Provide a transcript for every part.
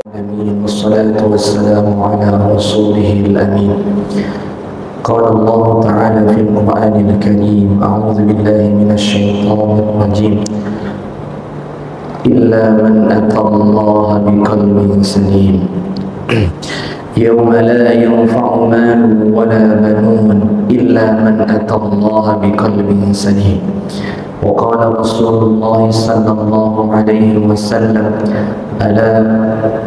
العالمين والصلاة والسلام على رسوله الأمين. قال الله تعالى في القرآن الكريم: أعوذ بالله من الشيطان الرجيم، إلا من أتى الله بقلب سليم يوم لا ينفع مال ولا بنون إلا من أتى الله بقلب سليم. وقال رسول الله صلى الله عليه وسلم: ألا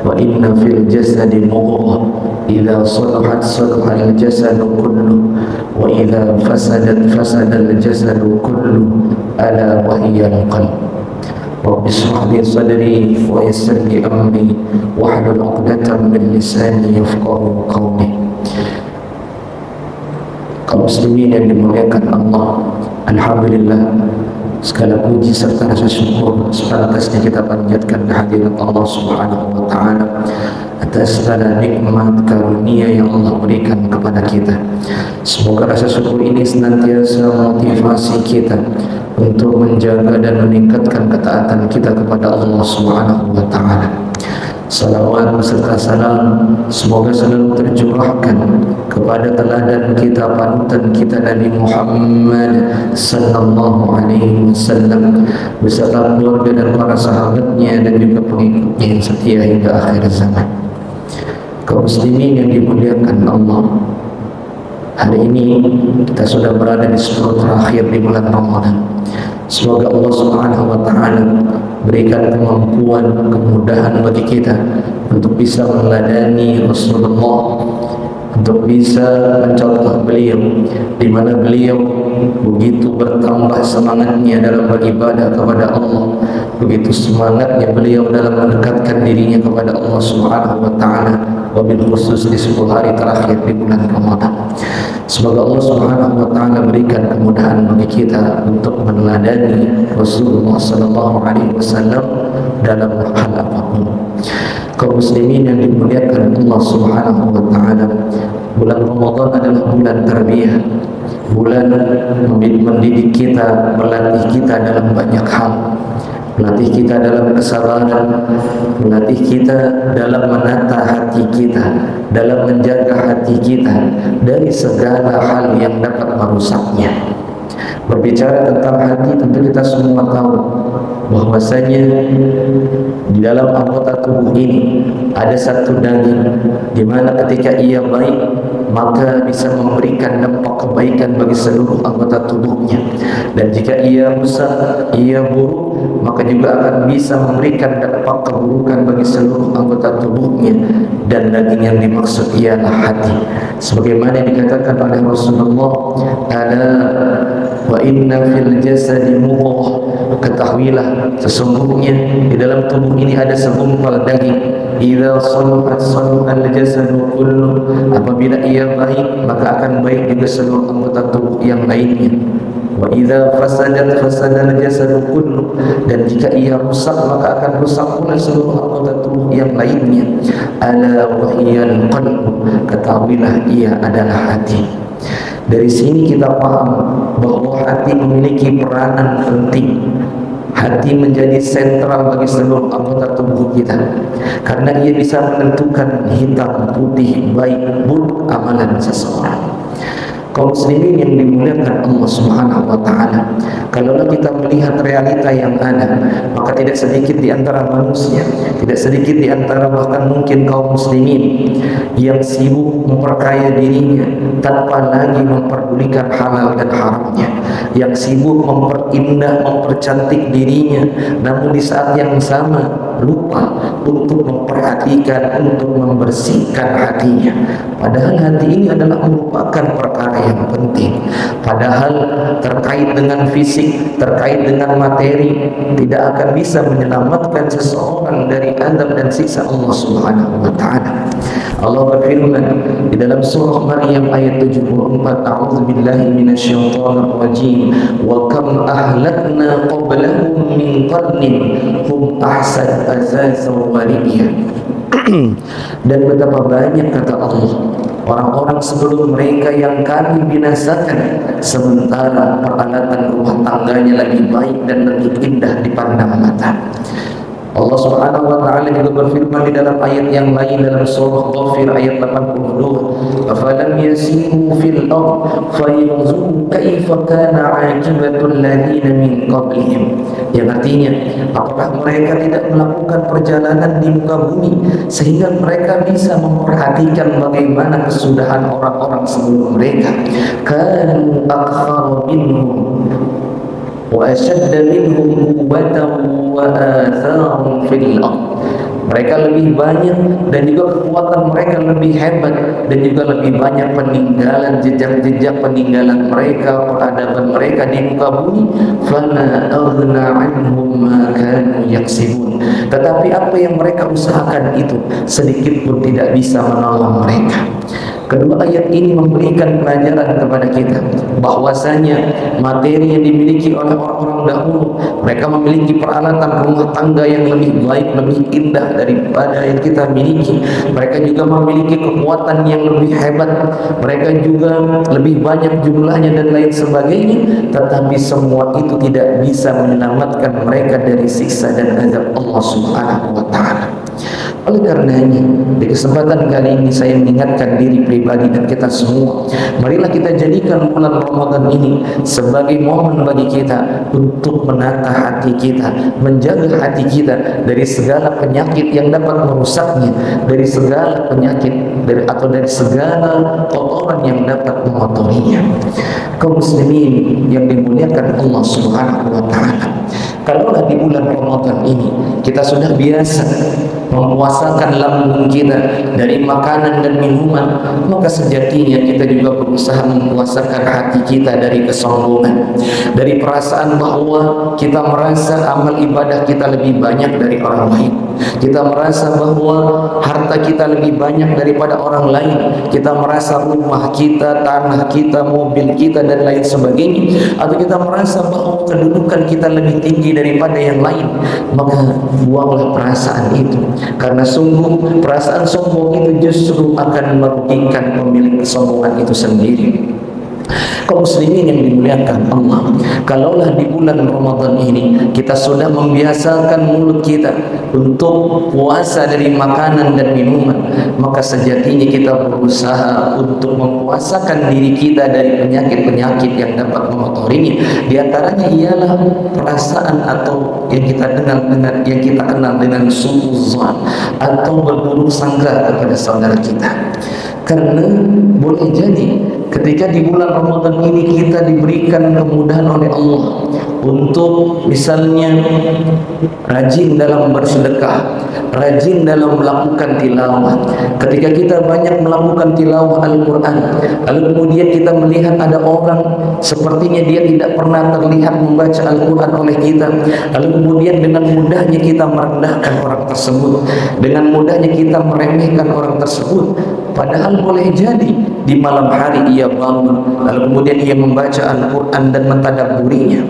وإن في الجسد مضغة إذا صلحت صلح الجسد كله وإذا فسدت فسد الجسد كله ألا وهي القلب. رب اشرح لي صدري ويسر لي أمري واحلل عقدة من لساني يفقهوا قولي. Kaum muslimin yang dimuliakan Allah, alhamdulillah, segala puji serta rasa syukur sepantasnya kita panjatkan kehadirat Allah Subhanahu wa taala atas segala nikmat karunia yang Allah berikan kepada kita. Semoga rasa syukur ini senantiasa memotivasi kita untuk menjaga dan meningkatkan ketaatan kita kepada Allah Subhanahu wa taala. Salawat beserta salam semoga selalu tercurahkan kepada teladan kita, panutan kita, Nabi Muhammad sallallahu alaihi wasallam beserta keluarga dan para sahabatnya dan juga pengikutnya yang setia hingga akhir zaman. Kaum muslimin yang dimuliakan Allah, hari ini kita sudah berada di 10 terakhir di bulan Ramadan. Semoga Allah Subhanahu wa taala berikan kemampuan, kemudahan bagi kita untuk bisa meneladani Rasulullah, untuk bisa mencontoh beliau, di mana beliau begitu bertambah semangatnya dalam beribadah kepada Allah, begitu semangatnya beliau dalam mendekatkan dirinya kepada Allah Subhanahu wa taala, wabil khusus di 10 hari terakhir di bulan Ramadan. Semoga Allah Subhanahu wa taala berikan kemudahan bagi kita untuk meneladani Rasulullah sallallahu alaihi wasallam dalam hal apapun. Kaum muslimin yang dimuliakan Allah Subhanahu wa taala, bulan Ramadan adalah bulan tarbiyah, bulan mendidik kita, melatih kita dalam banyak hal, melatih kita dalam kesabaran, melatih kita dalam menata hati kita, dalam menjaga hati kita dari segala hal yang dapat merusaknya. Berbicara tentang hati, tentu kita semua tahu bahwasanya di dalam anggota tubuh ini ada satu daging, di mana ketika ia baik maka bisa memberikan dampak kebaikan bagi seluruh anggota tubuhnya, dan jika ia rusak, ia buruk, maka juga akan bisa memberikan dampak keburukan bagi seluruh anggota tubuhnya. Dan daging yang dimaksud ialah hati, sebagaimana dikatakan oleh Rasulullah: "Ala wa inna fil jasadi mudghah." Ketahuilah, sesungguhnya di dalam tubuh ini ada segumpal daging. Idza saluhat saluhal jasadu kullu. Apabila ia baik, maka akan baik juga seluruh anggota tubuh yang lainnya. Wa idza fasadat fasadal jasadu kullu. Dan jika ia rusak, maka akan rusak pula seluruh anggota tubuh yang lainnya. Ala wahiyal qalbu. Ketahuilah, ia adalah hati. Dari sini kita paham bahwa hati memiliki peranan penting. Hati menjadi sentral bagi seluruh anggota tubuh kita, karena ia bisa menentukan hitam, putih, baik, buruk amalan seseorang. Kaum muslimin yang dimuliakan Allah Subhanahu wa taala, kalau kita melihat realita yang ada, maka tidak sedikit di antara manusia, tidak sedikit di antara bahkan mungkin kaum muslimin yang sibuk memperkaya dirinya tanpa lagi memperdulikan halal dan haramnya, yang sibuk memperindah, mempercantik dirinya, namun di saat yang sama lupa untuk memperhatikan, untuk membersihkan hatinya. Padahal hati ini adalah merupakan perkara yang penting. Padahal terkait dengan fisik, terkait dengan materi, tidak akan bisa menyelamatkan seseorang dari azab dan siksa Allah Subhanahu wa taala. Allah berfirman di dalam surah Maryam ayat 74, A'udzubillahi minasyaitonir rajim, wa kam ahlakna qablahum min qarnin hum ahsan asasan wa ri'ya. Dan betapa banyak, kata Allah, orang-orang sebelum mereka yang kami binasakan, sementara peralatan rumah tangganya lebih baik dan lebih indah dipandang mata. Allah Subhanahu wa taala juga berfirman di dalam ayat yang lain dalam surah Ghafir ayat 82, "Afalam yasiru fil ard fayanzuru kaifa kana 'aqibatul ladzina min qablihim." Yang artinya, apakah mereka tidak melakukan perjalanan di muka bumi sehingga mereka bisa memperhatikan bagaimana kesudahan orang-orang sebelum mereka? Kanu akthara minhum wa ashadda minhum quwwatan wa atharan fil ardh. Mereka lebih banyak dan juga kekuatan mereka lebih hebat, dan juga lebih banyak peninggalan, jejak-jejak peninggalan mereka, peradaban mereka di muka bumi. Fala aghna anhum ma kanu yaksibun. Tetapi apa yang mereka usahakan itu sedikit pun tidak bisa menolong mereka. Kedua ayat ini memberikan pelajaran kepada kita bahwasanya materi yang dimiliki oleh orang-orang dahulu, mereka memiliki peralatan rumah tangga yang lebih baik, lebih indah daripada yang kita miliki. Mereka juga memiliki kekuatan yang lebih hebat, mereka juga lebih banyak jumlahnya dan lain sebagainya. Tetapi semua itu tidak bisa menyelamatkan mereka dari siksa dan azab Allah Subhanahu wa taala. Oleh karenanya, di kesempatan kali ini saya mengingatkan diri pribadi dan kita semua, marilah kita jadikan bulan Ramadan ini sebagai momen bagi kita untuk menata hati kita, menjaga hati kita dari segala penyakit yang dapat merusaknya, dari segala penyakit atau dari segala kotoran yang dapat mengotorinya. Kaum muslimin yang dimuliakan Allah Subhanahu wa taala, kalaulah di bulan Ramadan ini kita sudah biasa memuasakan lambung kita dari makanan dan minuman, maka sejatinya kita juga berusaha memuasakan hati kita dari kesombongan, dari perasaan bahwa kita merasa amal ibadah kita lebih banyak dari orang lain, kita merasa bahwa harta kita lebih banyak daripada orang lain, kita merasa rumah kita, tanah kita, mobil kita dan lain sebagainya, atau kita merasa bahwa kedudukan kita lebih tinggi daripada yang lain. Maka buanglah perasaan itu, karena sungguh perasaan sombong itu justru akan merugikan pemilik kesombongan itu sendiri. Kaum muslimin yang dimuliakan Allah, kalaulah di bulan Ramadan ini kita sudah membiasakan mulut kita untuk puasa dari makanan dan minuman, maka sejatinya kita berusaha untuk mempuasakan diri kita dari penyakit-penyakit yang dapat mengotorinya. Di antaranya ialah perasaan atau yang kita kenal dengan suudzon atau berburuk sangka kepada saudara kita. Karena boleh jadi ketika di bulan Ramadan ini kita diberikan kemudahan oleh Allah untuk misalnya rajin dalam bersedekah, rajin dalam melakukan tilawah. Ketika kita banyak melakukan tilawah Al-Quran, lalu kemudian kita melihat ada orang sepertinya dia tidak pernah terlihat membaca Al-Quran oleh kita, lalu kemudian dengan mudahnya kita merendahkan orang tersebut, dengan mudahnya kita meremehkan orang tersebut. Padahal boleh jadi di malam hari ia bangun, lalu kemudian ia membaca Al-Quran dan mentadabburinya.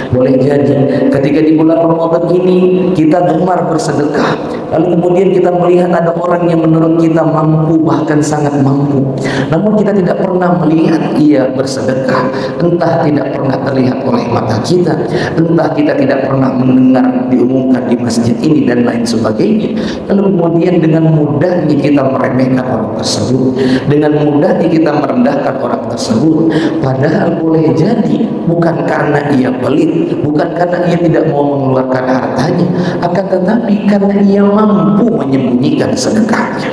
Boleh jadi ketika di bulan Ramadan ini kita gemar bersedekah, lalu kemudian kita melihat ada orang yang menurut kita mampu, bahkan sangat mampu, namun kita tidak pernah melihat ia bersedekah, entah tidak pernah terlihat oleh mata kita, entah kita tidak pernah mendengar diumumkan di masjid ini dan lain sebagainya. Lalu kemudian dengan mudahnya kita meremehkan orang tersebut, dengan mudahnya kita merendahkan orang tersebut. Padahal boleh jadi bukan karena ia pelit, bukan karena ia tidak mau mengeluarkan hartanya, akan tetapi karena ia mampu menyembunyikan sedekahnya.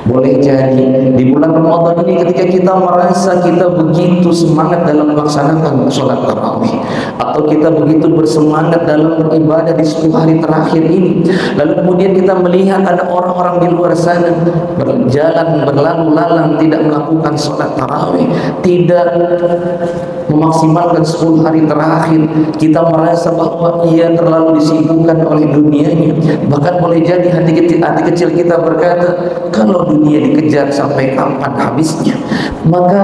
Boleh jadi di bulan Ramadan ini ketika kita merasa kita begitu semangat dalam melaksanakan sholat tarawih, atau kita begitu bersemangat dalam beribadah di 10 hari terakhir ini, lalu kemudian kita melihat ada orang-orang di luar sana berjalan berlalu lalang, tidak melakukan sholat tarawih, tidak memaksimalkan 10 hari terakhir, kita merasa bahwa ia terlalu disibukkan oleh dunianya. Bahkan boleh jadi hati kecil kita berkata, kalau dia dikejar sampai kapan habisnya. Maka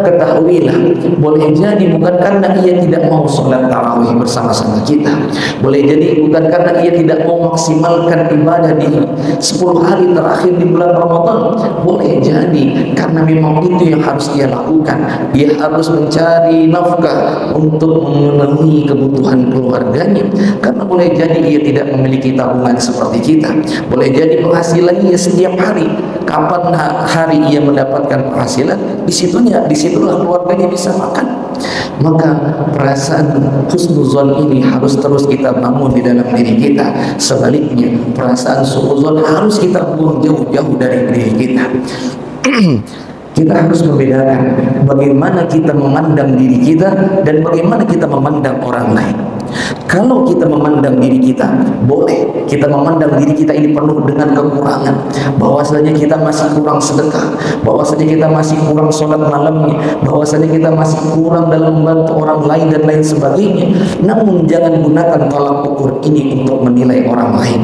ketahuilah, boleh jadi bukan karena ia tidak mau sholat tarawih bersama-sama kita, boleh jadi bukan karena ia tidak mau maksimalkan ibadah di 10 hari terakhir di bulan Ramadan, boleh jadi karena memang itu yang harus dia lakukan. Dia harus mencari nafkah untuk memenuhi kebutuhan keluarganya, karena boleh jadi ia tidak memiliki tabungan seperti kita. Boleh jadi penghasilannya setiap hari, kapan hari ia mendapatkan penghasilan, disitulah keluarganya bisa makan. Maka perasaan husnuzon ini harus terus kita bangun di dalam diri kita. Sebaliknya, perasaan suuzon harus kita buang jauh-jauh dari diri kita. Kita harus membedakan bagaimana kita memandang diri kita dan bagaimana kita memandang orang lain. Kalau kita memandang diri kita, boleh kita memandang diri kita ini penuh dengan kekurangan, bahwasanya kita masih kurang sedekah, bahwasanya kita masih kurang sholat malamnya, bahwasanya kita masih kurang dalam membantu orang lain dan lain sebagainya. Namun jangan gunakan tolak ukur ini untuk menilai orang lain,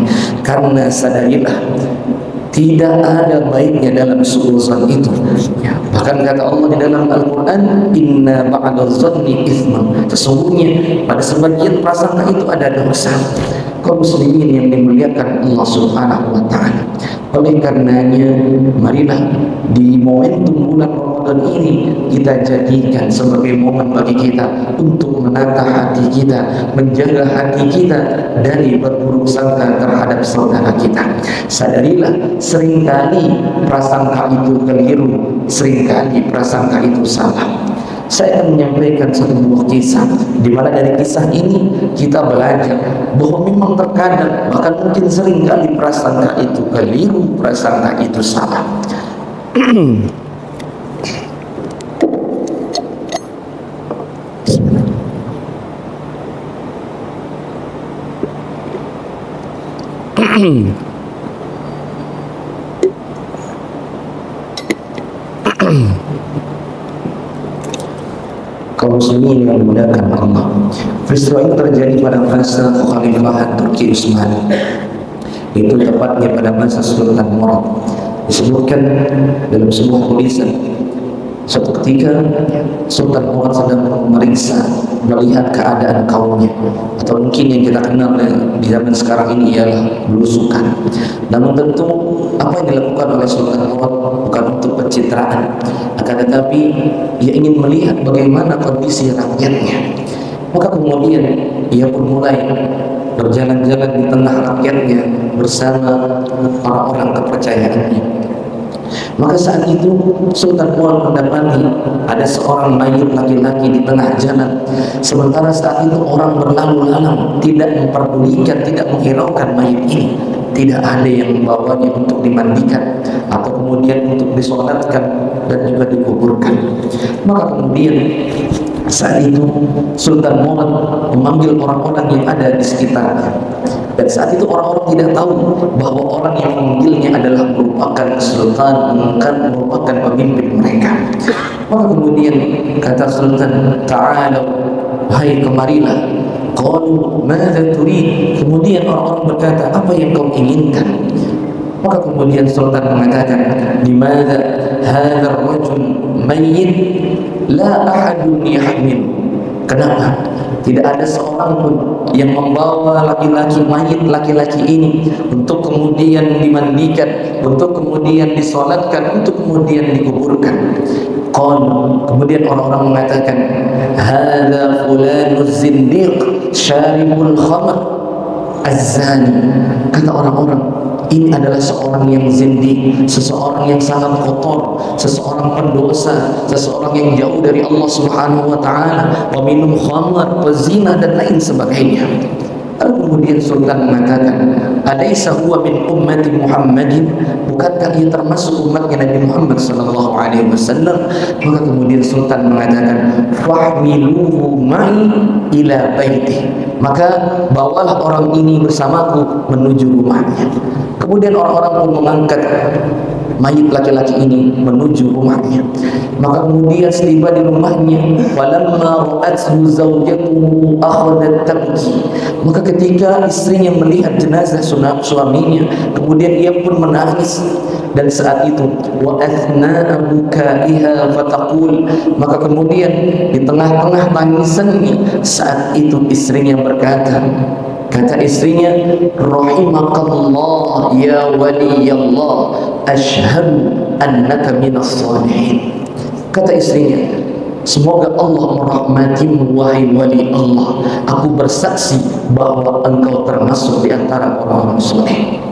karena sadarilah tidak ada baiknya dalam suuzon itu. Ya, bahkan kata Allah di dalam Al-Quran, inna ba'da zanni itsman, sesungguhnya pada sebagian prasangka itu ada dosa. Kaum muslimin yang dimuliakan Allah Subhanahu wa taala, oleh karenanya marilah di momentum bulan Ramadan ini kita jadikan sebagai momen bagi kita untuk menata hati kita, menjaga hati kita dari berburuk sangka terhadap saudara kita. Sadarilah, seringkali prasangka itu keliru, seringkali prasangka itu salah. Saya akan menyampaikan satu buah kisah, di mana dari kisah ini kita belajar bahwa memang terkadang, bahkan mungkin seringkali prasangka itu keliru, prasangka itu salah. Kaum muslimin yang dimuliakan Allah, peristiwa ini terjadi pada masa kekhalifahan Turki Utsmani, itu tepatnya pada masa Sultan Murad. Disebutkan dalam sebuah tulisan, suatu ketika Sultan Murad sedang memeriksa, melihat keadaan kaumnya, atau mungkin yang kita kenal di zaman sekarang ini ialah belusukan. Namun tentu apa yang dilakukan oleh Sultan Murad bukan untuk pencitraan, akan tetapi ia ingin melihat bagaimana kondisi rakyatnya. Maka kemudian ia pun mulai berjalan-jalan di tengah rakyatnya bersama orang-orang kepercayaannya. Maka saat itu Sultan Murad mendapati ada seorang mayit laki-laki di tengah jalan. Sementara saat itu orang berlalu lalang, tidak memperdulikan, tidak menghiraukan mayit ini. Tidak ada yang membawanya untuk dimandikan atau kemudian untuk disolatkan dan juga dikuburkan. Maka kemudian saat itu Sultan Murad memanggil orang-orang yang ada di sekitarnya. Dan saat itu orang-orang tidak tahu bahwa orang yang memanggilnya adalah merupakan Sultan, merupakan pemimpin mereka. Maka kemudian kata Sultan, ta'alau, hai kemarilah. Qalu madza turid. Kemudian orang-orang berkata, apa yang kau inginkan? Maka kemudian Sultan mengatakan, limadza hadzal rajul mayyit la ahadun yahmilu. Kenapa tidak ada seorang pun yang membawa laki-laki mayit laki-laki ini untuk kemudian dimandikan, untuk kemudian disolatkan, untuk kemudian dikuburkan? Kemudian orang-orang mengatakan, hadza fulanuz zindiq syaribul khamr az-zani. Kata orang-orang, ini adalah seorang yang zindiq, seseorang yang sangat kotor, seseorang pendosa, seseorang yang jauh dari Allah Subhanahu wa taala, peminum khamr, pezina dan lain sebagainya. Lalu kemudian Sultan mengatakan, alaysa huwa min ummati Muhammadin? Bukankah ia termasuk umatnya Nabi Muhammad sallallahu alaihi wasallam? Maka kemudian Sultan mengatakan, fahmiluhu ma'i ila baiti. Maka bawalah orang ini bersamaku menuju rumahnya. Kemudian orang-orang pun mengangkat mayit laki-laki ini menuju rumahnya. Maka kemudian setiba di rumahnya, falamma ra'athu zawjatuhu akhadhat tabki. Maka ketika istrinya melihat jenazah suaminya, kemudian ia pun menangis. Dan saat itu wa athna'a bukaiha fataqul, maka kemudian di tengah-tengah tangisannya saat itu istrinya berkata, kata istrinya, rahimakallah ya waliyallah, asyhadu annaka minas salihin. Kata istrinya, semoga Allah merahmatimu wahai wali Allah, aku bersaksi bahwa engkau termasuk di antara orang-orang saleh.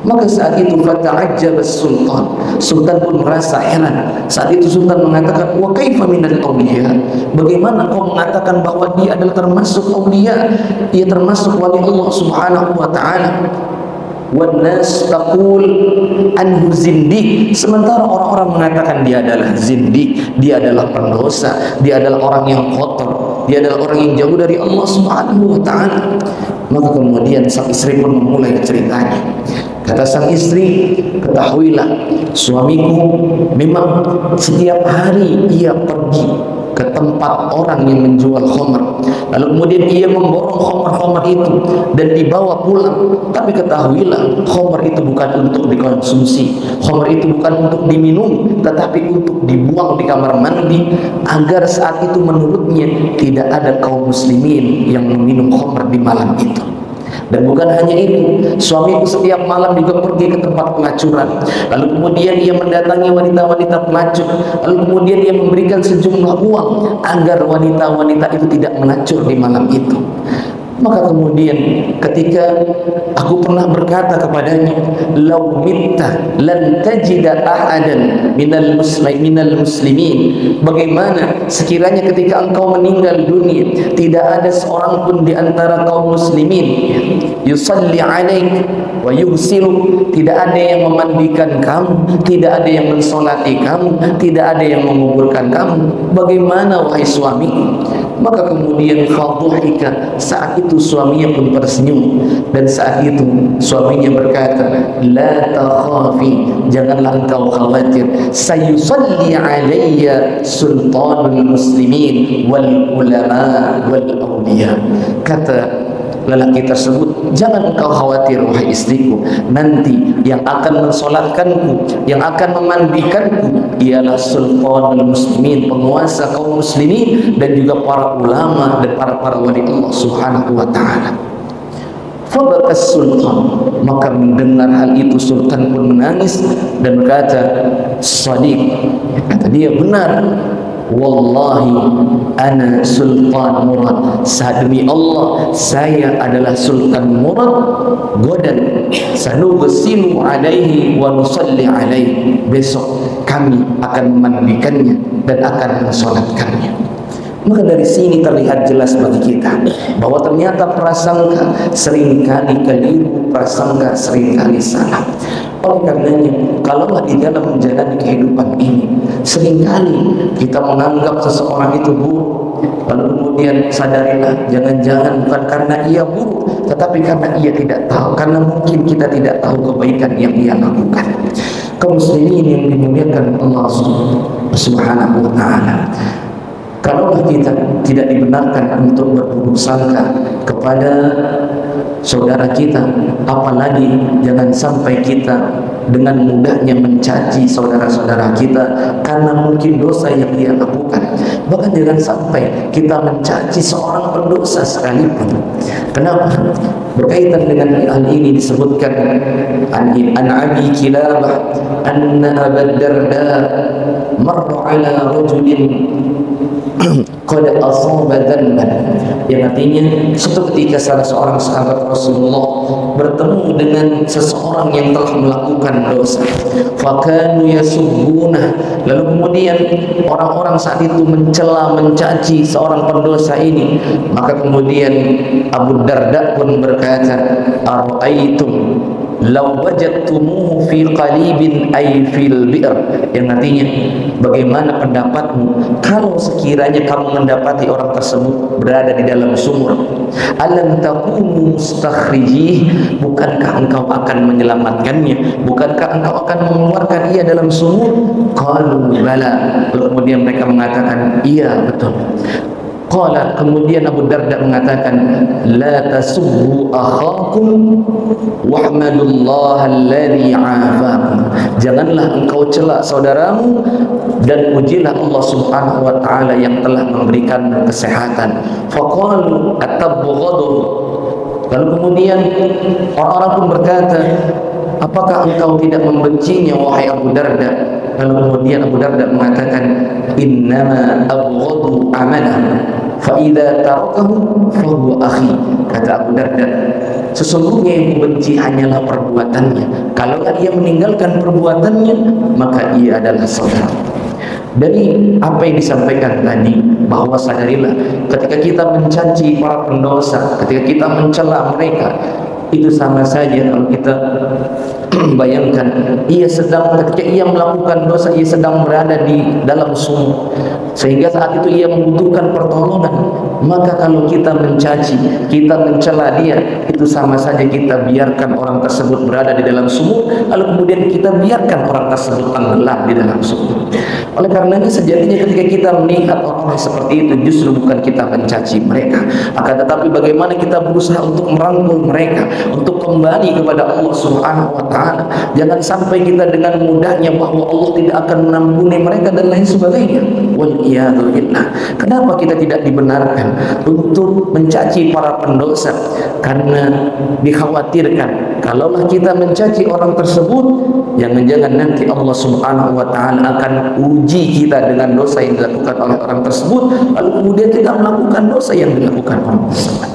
Maka saat itu fata'ajjab sultan, sultan pun merasa heran. Saat itu sultan mengatakan, wa kaifa minal awliya, bagaimana kau mengatakan bahwa dia adalah termasuk awliya, dia termasuk wali Allah subhanahu wa ta'ala, wan nas taqul anhu zindiq, sementara orang-orang mengatakan dia adalah zindiq, dia adalah pendosa, dia adalah orang yang kotor, dia adalah orang yang jauh dari Allah subhanahu wa ta'ala. Maka kemudian sang istri pun memulai ceritanya. Kata sang istri, ketahuilah suamiku memang setiap hari ia pergi ke tempat orang yang menjual khamr, lalu kemudian ia memborong khamr-khamr itu dan dibawa pulang. Tapi ketahuilah, khamr itu bukan untuk dikonsumsi, khamr itu bukan untuk diminum, tetapi untuk dibuang di kamar mandi, agar saat itu menurutnya tidak ada kaum muslimin yang meminum khamr di malam itu. Dan bukan hanya itu, suamiku setiap malam juga pergi ke tempat pelacuran, lalu kemudian ia mendatangi wanita-wanita pelacur, lalu kemudian ia memberikan sejumlah uang agar wanita-wanita itu tidak melacur di malam itu. Maka kemudian ketika aku pernah berkata kepadanya, lau mitta lan tajida ahadan minal muslimin, bagaimana sekiranya ketika engkau meninggal dunia tidak ada seorang pun di antara kaum muslimin yusalli alaik wa yughsilu, tidak ada yang memandikan kamu, tidak ada yang mensolati kamu, tidak ada yang menguburkan kamu, bagaimana wahai suami? Maka kemudian fadhuhika, saat itu suaminya pun tersenyum, dan saat itu suaminya berkata, la takhafi, janganlah engkau khawatir, sayusalli alayya sultanul muslimin wal ulama wal awliya. Kata lelaki tersebut, jangan engkau khawatir wahai istriku, nanti yang akan mensolatkanku, yang akan memandikanku ialah sultanul muslimin, penguasa kaum muslimin, dan juga para ulama dan para wali Allah subhanahu wa ta'ala. Fabakas sultan, maka mendengar hal itu sultan pun menangis dan berkata, sadiq, kata dia, benar, wallahi ana sultan murad, demi Allah saya adalah sultan murad, godan sanughsilu alaihi wa nusalli alaihi, besok kami akan memandikannya dan akan mensolatkannya. Maka dari sini terlihat jelas bagi kita bahwa ternyata prasangka seringkali keliru, prasangka seringkali salah. Oleh karenanya, kalaulah di dalam menjalani kehidupan ini seringkali kita menganggap seseorang itu buruk, lalu kemudian sadarilah, jangan-jangan bukan karena ia buruk, tetapi karena ia tidak tahu, karena mungkin kita tidak tahu kebaikan yang ia lakukan. Kaum muslimin yang dimuliakan Allah subhanahu wa ta'ala, kalaulah kita tidak dibenarkan untuk berburuk sangka kepada saudara kita, apalagi jangan sampai kita dengan mudahnya mencaci saudara-saudara kita karena mungkin dosa yang dia lakukan. Bahkan jangan sampai kita mencaci seorang pendosa sekalipun. Kenapa? Berkaitan dengan hal ini disebutkan an Abi Kilabah anna Abu Darda marra ala rajulin qad asaba dhanban, yang artinya suatu ketika salah seorang sahabat Rasulullah bertemu dengan seseorang yang telah melakukan dosa, fakanu yasubbuna, lalu kemudian orang-orang saat itu mencela, mencaci seorang pendosa ini. Maka kemudian Abu Darda pun berkata, ara'aitum law wajadtumuhu fi qalibin ay fil bi'r, yang artinya bagaimana pendapatmu kalau sekiranya kamu mendapati orang tersebut berada di dalam sumur, alam taqumu mustakhrijih, bukankah engkau akan menyelamatkannya, bukankah engkau akan mengeluarkan ia dalam sumur? Qalu bala, kemudian mereka mengatakan iya betul. Qala, kemudian Abu Darda mengatakan, la tasubbu akhakum wahmadullaha alladhi afakum. Janganlah engkau celak saudaramu dan pujilah Allah Subhanahu wa taala yang telah memberikan kesehatan. Faqalu atabghadu. Lalu kemudian orang-orang pun berkata, apakah engkau tidak membencinya wahai Abu Darda? Lalu kemudian Abu Darda mengatakan, innama abghadu amalan fa idza tarakahu fa huwa akhi. Kata Abu Darda, sesungguhnya yang kubenci hanyalah perbuatannya. Kalau ia meninggalkan perbuatannya, maka ia adalah saudara. Dari apa yang disampaikan tadi, bahwa sadarilah ketika kita mencaci para pendosa, ketika kita mencela mereka, itu sama saja kalau kita bayangkan ketika ia melakukan dosa, ia sedang berada di dalam sumur, sehingga saat itu ia membutuhkan pertolongan. Maka kalau kita mencaci, kita mencela dia, itu sama saja kita biarkan orang tersebut berada di dalam sumur, lalu kemudian kita biarkan orang tersebut tenggelam di dalam sumur. Oleh karenanya sejatinya ketika kita melihat orang-orang seperti itu, justru bukan kita mencaci mereka, akan tetapi bagaimana kita berusaha untuk merangkul mereka, untuk kembali kepada Allah Subhanahu wa taala. Jangan sampai kita dengan mudahnya bahwa Allah tidak akan mengampuni mereka dan lain sebagainya. Wal iyadu billah. Kenapa kita tidak dibenarkan untuk mencaci para pendosa? Karena dikhawatirkan kalaulah kita mencaci orang tersebut, jangan-jangan nanti Allah Subhanahu wa taala akan uji kita dengan dosa yang dilakukan oleh orang tersebut, lalu kemudian kita melakukan dosa yang dilakukan orang tersebut.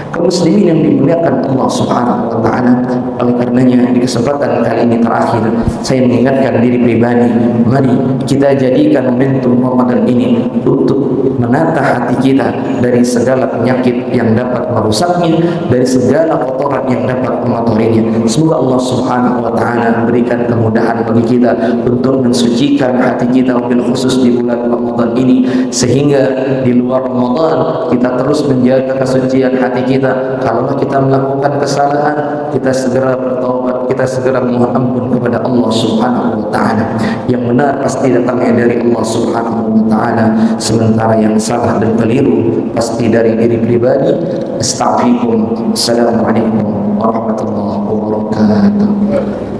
Kaum muslimin yang dimuliakan Allah Subhanahu wa taala, oleh karenanya di kesempatan kali ini terakhir saya mengingatkan diri pribadi, mari kita jadikan momentum Ramadan ini untuk menata hati kita dari segala penyakit yang dapat merusaknya, dari segala kotoran yang dapat mengotorinya. Semoga Allah Subhanahu wa taala berikan kemudahan bagi kita untuk mensucikan hati kita, wabil khusus di bulan Ramadan ini, sehingga di luar Ramadan kita terus menjaga kesucian hati kita. Kalau kita melakukan kesalahan, kita segera bertaubat, kita segera mohon ampun kepada Allah Subhanahu wa taala. Yang benar pasti datangnya dari Allah Subhanahu wa taala, sementara yang salah dan keliru pasti dari diri pribadi. Astaghfirullahaladzim. Assalamualaikum warahmatullahi wabarakatuh.